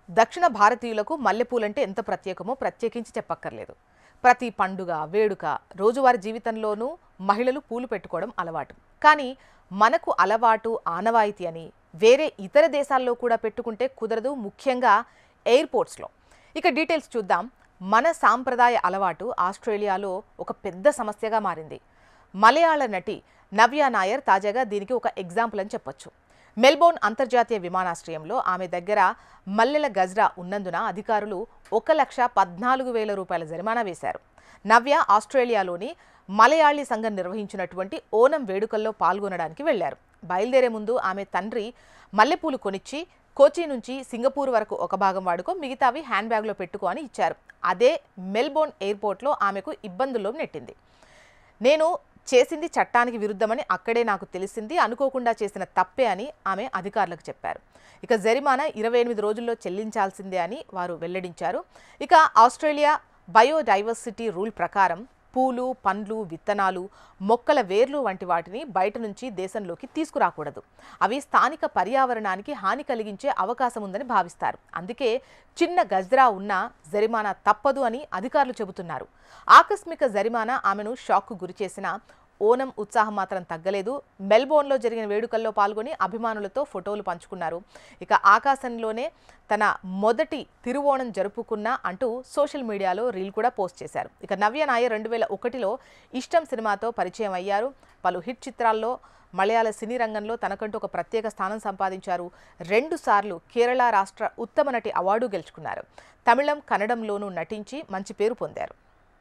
దక్షిణ భారతీయులకు మల్లెపూలంటే ఎంత ప్రత్యేకమో ప్రత్యేకించి చెప్పక్కర్లేదు. ప్రతి పండుగ, వేడుక, రోజువారీ జీవితంలోనూ మహిళలు పూలు పెట్టుకోవడం అలవాటు. కానీ మనకు అలవాటు ఆనవాయితీ అని వేరే ఇతర దేశాల్లో కూడా పెట్టుకుంటే కుదరదు, ముఖ్యంగా ఎయిర్పోర్ట్స్లో. ఇక డీటెయిల్స్ చూద్దాం. మన సాంప్రదాయ అలవాటు ఆస్ట్రేలియాలో ఒక పెద్ద సమస్యగా మారింది. మలయాళ నటి నవ్య నాయర్ తాజాగా దీనికి ఒక ఎగ్జాంపుల్ అని చెప్పొచ్చు. మెల్బోర్న్ అంతర్జాతీయ విమానాశ్రయంలో ఆమె దగ్గర మల్లెల గజ్రా ఉన్నందున అధికారులు 1,14,000 రూపాయల జరిమానా వేశారు. నవ్య ఆస్ట్రేలియాలోని మలయాళీ సంఘం నిర్వహించినటువంటి ఓనం వేడుకల్లో పాల్గొనడానికి వెళ్లారు. బయలుదేరే ముందు ఆమె తండ్రి మల్లెపూలు కొనిచ్చి కోచి నుంచి సింగపూర్ వరకు ఒక భాగం వాడుకో, మిగతావి హ్యాండ్ బ్యాగ్లో పెట్టుకో అని ఇచ్చారు. అదే మెల్బోర్న్ ఎయిర్పోర్ట్లో ఆమెకు ఇబ్బందుల్లో నెట్టింది. నేను చేసింది చట్టానికి విరుద్ధమని అక్కడే నాకు తెలిసింది, అనుకోకుండా చేసిన తప్పే అని ఆమె అధికారులకు చెప్పారు. ఇక జరిమానా 28 రోజుల్లో చెల్లించాల్సిందే అని వారు వెల్లడించారు. ఇక ఆస్ట్రేలియా బయోడైవర్సిటీ రూల్ ప్రకారం పూలు, పండ్లు, విత్తనాలు, మొక్కల వేర్లు వంటి వాటిని బయట నుంచి దేశంలోకి తీసుకురాకూడదు. అవి స్థానిక పర్యావరణానికి హాని కలిగించే అవకాశం ఉందని భావిస్తారు. అందుకే చిన్న గజ్రా ఉన్నా జరిమానా తప్పదు అని అధికారులు చెబుతున్నారు. ఆకస్మిక జరిమానా ఆమెను షాక్కు గురిచేసిన ఓనం ఉత్సాహం మాత్రం తగ్గలేదు. మెల్బోర్న్లో జరిగిన వేడుకల్లో పాల్గొని అభిమానులతో ఫోటోలు పంచుకున్నారు. ఇక ఆకాశంలోనే తన మొదటి తిరువోణం జరుపుకున్నా అంటూ సోషల్ మీడియాలో రీల్ కూడా పోస్ట్ చేశారు. ఇక నవ్య నాయర్ 2001లో ఇష్టం సినిమాతో పరిచయం అయ్యారు. పలు హిట్ చిత్రాల్లో మలయాళ సినీ రంగంలో తనకంటూ ఒక ప్రత్యేక స్థానం సంపాదించారు. 2 సార్లు కేరళ రాష్ట్ర ఉత్తమ నటి అవార్డు గెలుచుకున్నారు. తమిళం, కన్నడంలోనూ నటించి మంచి పేరు పొందారు.